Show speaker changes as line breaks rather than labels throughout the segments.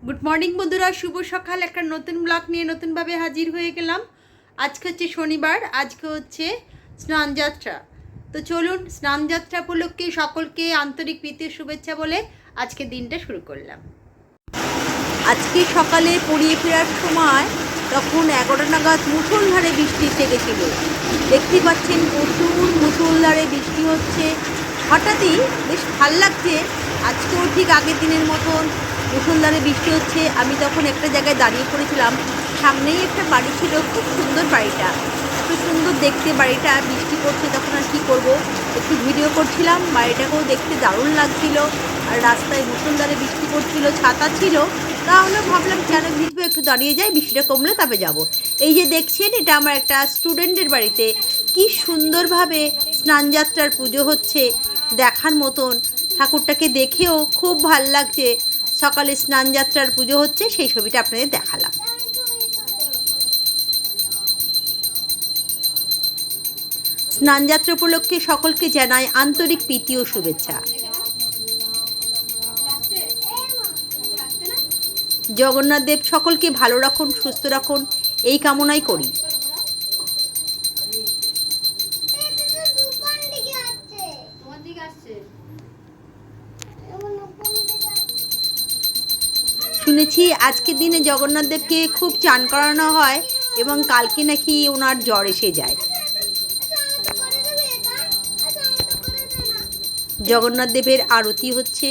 Good morning বন্ধুরা, শুভ সকাল। একটা নতুন ব্লগ নিয়ে নতুনভাবে হাজির হয়ে গেলাম। আজকে হচ্ছে শনিবার, আজকে হচ্ছে স্নানযাত্রা। তো চলুন, স্নানযাত্রা উপলক্ষে সকলকে আন্তরিক প্রীতির শুভেচ্ছা বলে আজকে দিনটা শুরু করলাম। আজকে সকালে পড়িয়ে ফেরার সময় তখন 11টা নাগাদ মুষলধারে বৃষ্টি এসে গেছিল। দেখতে পাচ্ছেন প্রচুর মুষলধারে বৃষ্টি হচ্ছে। হঠাৎই বেশ ভাল লাগছে। আজকেও ঠিক আগের দিনের মতন মুষলধারে বৃষ্টি হচ্ছে। আমি তখন একটা জায়গায় দাঁড়িয়ে পড়েছিলাম, সামনেই একটা বাড়ি ছিল, খুব সুন্দর বাড়িটা, এত সুন্দর দেখতে বাড়িটা। বৃষ্টি পড়ছে তখন আর কী করবো, একটু ভিডিও করছিলাম। বাড়িটাকেও দেখতে দারুণ লাগছিল। আর রাস্তায় মুষলধারে বৃষ্টি পড়ছিল, ছাতা ছিল, তাহলে ভাবলাম কেন ভিজবো, একটু দাঁড়িয়ে যাই, বৃষ্টিটা কমলে তবে যাব। এই যে দেখছেন, এটা আমার একটা স্টুডেন্টের বাড়িতে কি সুন্দরভাবে স্নানযাত্রার পুজো হচ্ছে, দেখার মতন। ঠাকুরটাকে দেখেও খুব ভাল লাগছে। সকালে স্নানযাত্রার পুজো হচ্ছে, সেই ছবিটা আপনাদের দেখালাম। স্নানযাত্রা উপলক্ষে সকলকে জানাই আন্তরিক প্রীতি ও শুভেচ্ছা। জগন্নাথ দেব সকলকে ভালো রাখুন, সুস্থ রাখুন, এই কামনাই করি। শুনেছি আজকের দিনে জগন্নাথ দেবকে খুব চান করানো হয় এবং কালকে নাকি ওনার জ্বর এসে যায়। জগন্নাথ দেবের আরতি হচ্ছে।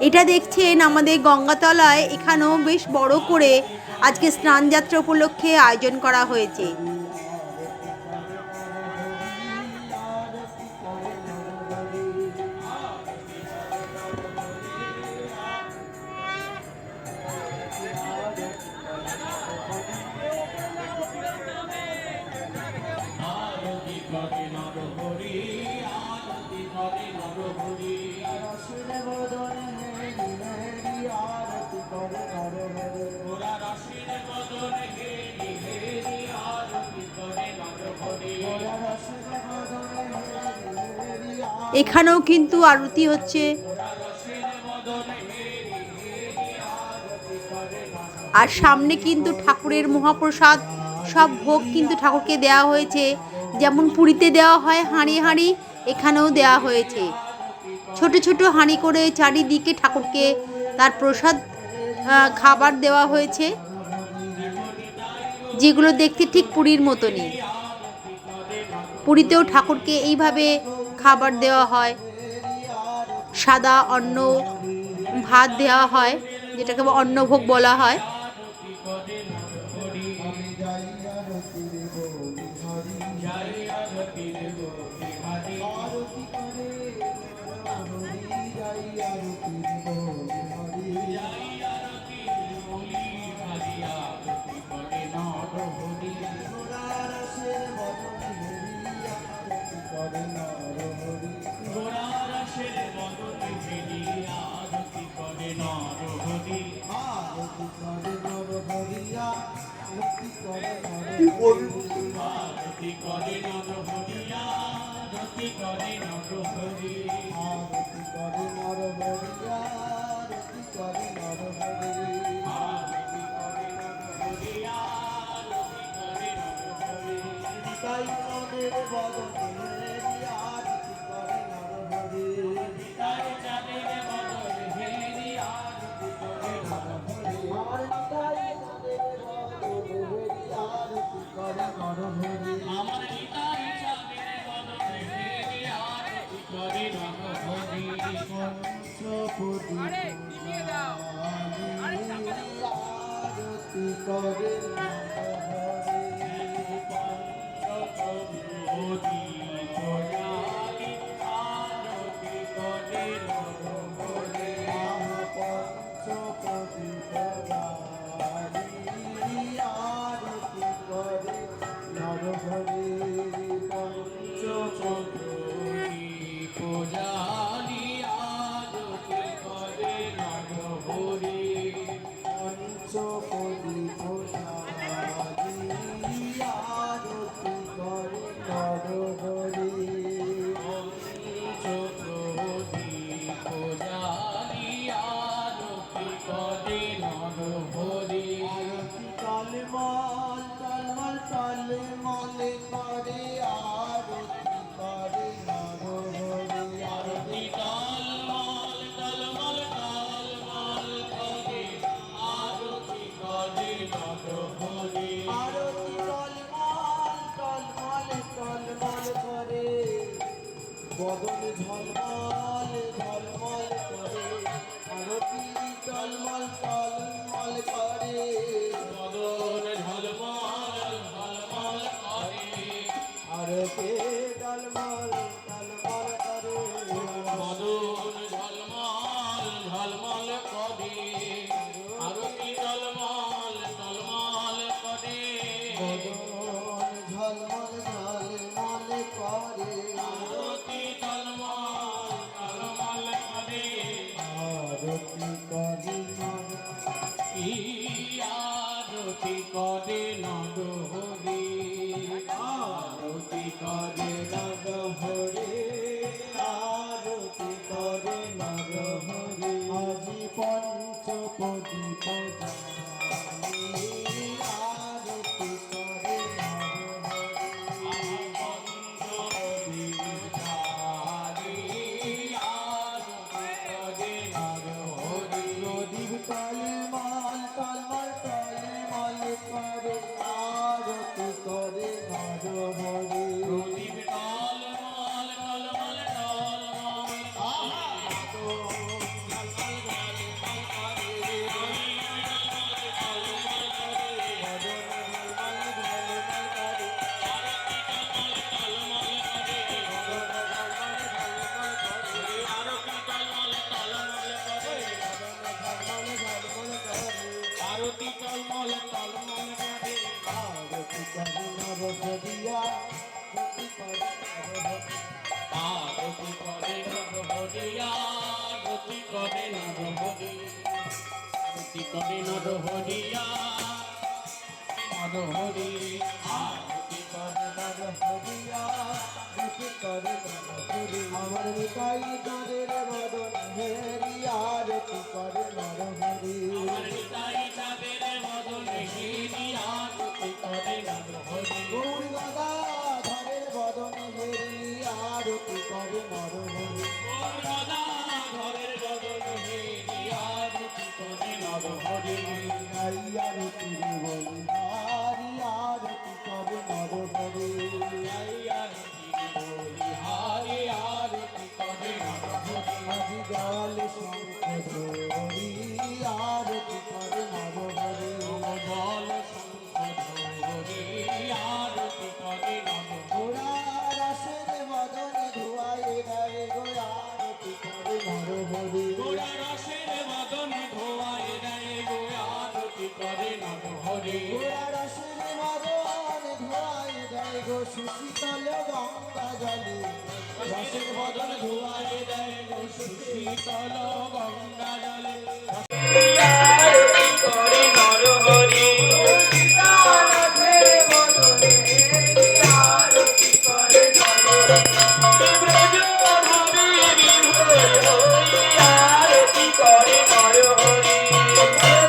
এটা দেখছেন আমাদের গঙ্গাতলায়, এখানেও বেশ বড় করে আজকে স্নানযাত্রা উপলক্ষে আয়োজন করা হয়েছে। এখানেও কিন্তু আরতি হচ্ছে। আর সামনে কিন্তু ঠাকুরের মহাপ্রসাদ, সব ভোগ কিন্তু ঠাকুরকে দেওয়া হয়েছে। যেমন পুরীতে দেওয়া হয় হাঁড়ি হাঁড়ি, এখানেও দেওয়া হয়েছে ছোট ছোট হাঁড়ি করে। চারিদিকে ঠাকুরকে তার প্রসাদ খাবার দেওয়া হয়েছে, যেগুলো দেখতে ঠিক পুরীর মতনই। পুরীতেও ঠাকুরকে এইভাবে খাবার দেওয়া হয়। সাদা অন্ন ভাত দেওয়া হয়, যেটাকে অন্নভোগ বলা হয়।
ঝলমল ঝলমল করে আরতি টলমল টলমল করে
মদন ঝলমল ঝলমল করে
আরতি টলমল টলমল করে
মদন ঝলমল ঝলমল করে আরতি টলমল টলমল করে
মদন ঝলমল ঝলমল করে
আরতি টলমল টলমল করে
আরতি করে
কি আরতি করে নরহরি আরতি করে
হরে আরতি করে নর হরে আজি পঞ্চপদী আরতি করে নর প্রদীপ তলে মাল তলমল তলে মল করে আরতি করে নর হরে
আরতি টলমল টলমল করে
আরতি করে নর হরিয়া আরতি করে নর
আরতি করে নরহরিয়া আরতি করে নরহরি আরতি করে নরহরিয়া নরহরি আরতি করে
হরিয়া আরতি করে নর হরি আমার নিতাই তোদের বদন হেরি আরতি করে নর হরি
আমার নিতাই চাঁদের মদন হেরি আরতি করে নরহরি
গৌর দাদা ধরের বদন হেরি আরতি করে নর হরি
গৌরদা ঘরের বদন হেরি আরতি করে নরহরি
আরতি বলি হারি আরতি করে নর হরি
হরি আরতি করে নরহরি
আজি জল শঙ্খ ধরি আরতি করে নর হরি
জল শঙ্খধরি আরতি করে নরহরি
ঘোড়া রসের বদন ধুয়াই দেয় গো আরতি করে নর হরি
গোড়া রসের বদন ধোয়ায় দেয় গো আরতি করে নরহরি
ঘোড়া রসের বদন ধুয়াই দেয় গো সুশীতল গঙ্গা জলে রসের বদন ধুয়াই দেয় গো
শীতল গঙ্গা জলে
আরতি করে নরহরি রসের বদনে আরতি করে নরহরি ব্রজ ভাবে বিভোর হই আরতি করে নরহরি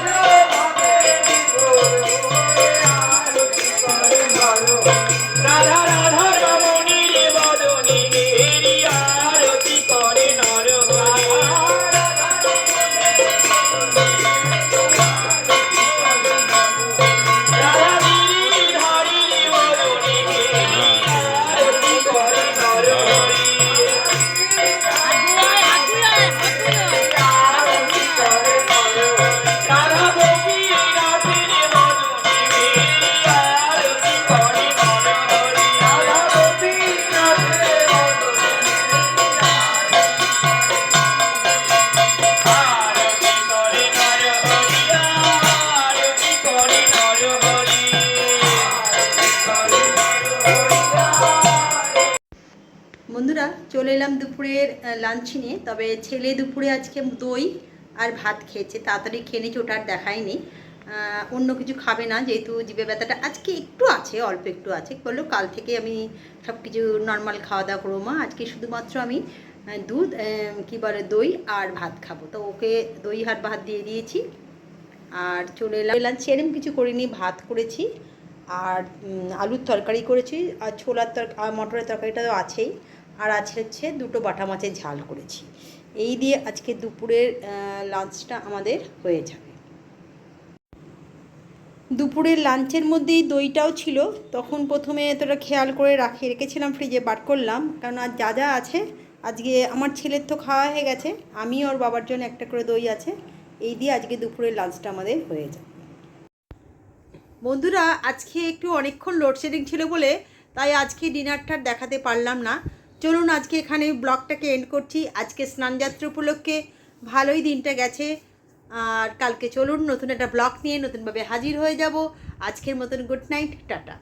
ব্রজ ভাবে বিভোর হই আরতি করে নরহরি রাধা রাধা রমণীর বদনে হেরি আরতি করে নরহরি
বন্ধুরা চলে এলাম দুপুরের লাঞ্চ নিয়ে। তবে ছেলে দুপুরে আজকে দই আর ভাত খেয়েছে, তাড়াতাড়ি খেয়ে নিয়েছে, ওটা আর দেখায়নি। অন্য কিছু খাবে না, যেহেতু জিভে ব্যথাটা আজকে একটু আছে, অল্প একটু আছে। বললো কাল থেকে আমি সব কিছু নর্মাল খাওয়া দাওয়া করবো মা, আজকে শুধুমাত্র আমি দুধ কী বলে দই আর ভাত খাবো। তো ওকে দই আর ভাত দিয়ে দিয়েছি আর চলে এলাম। লাঞ্চ এরম কিছু করিনি, ভাত করেছি আর আলুর তরকারি করেছি আর ছোলার আর মটরের তরকারিটা তো আছেই, আর আছে হচ্ছে দুটো বাটা মাছের ঝাল করেছি। এই দিয়ে আজকে দুপুরের লাঞ্চটা আমাদের হয়ে যাবে। দুপুরের লাঞ্চের মধ্যেই দইটাও ছিল, তখন প্রথমে এতটা খেয়াল করে রেখেছিলাম ফ্রিজে, বার করলাম, কারণ আর যা যা আছে আজকে আমার ছেলের তো খাওয়া হয়ে গেছে, আমি ওর বাবার জন্য একটা করে দই আছে, এই দিয়ে আজকে দুপুরের লাঞ্চটা আমাদের হয়ে যায়। বন্ধুরা, আজকে একটু অনেকক্ষণ লোডশেডিং ছিল বলে তাই আজকে ডিনারটা দেখাতে পারলাম না। চলুন আজকে এখানে ব্লগটাকে এন্ড করছি। আজকে স্নানযাত্রা উপলক্ষে ভালোই দিনটা গেছে, আর কালকে চলুন নতুন একটা ব্লগ নিয়ে নতুনভাবে হাজির হয়ে যাব। আজকের মতন গুড নাইট, টাটা।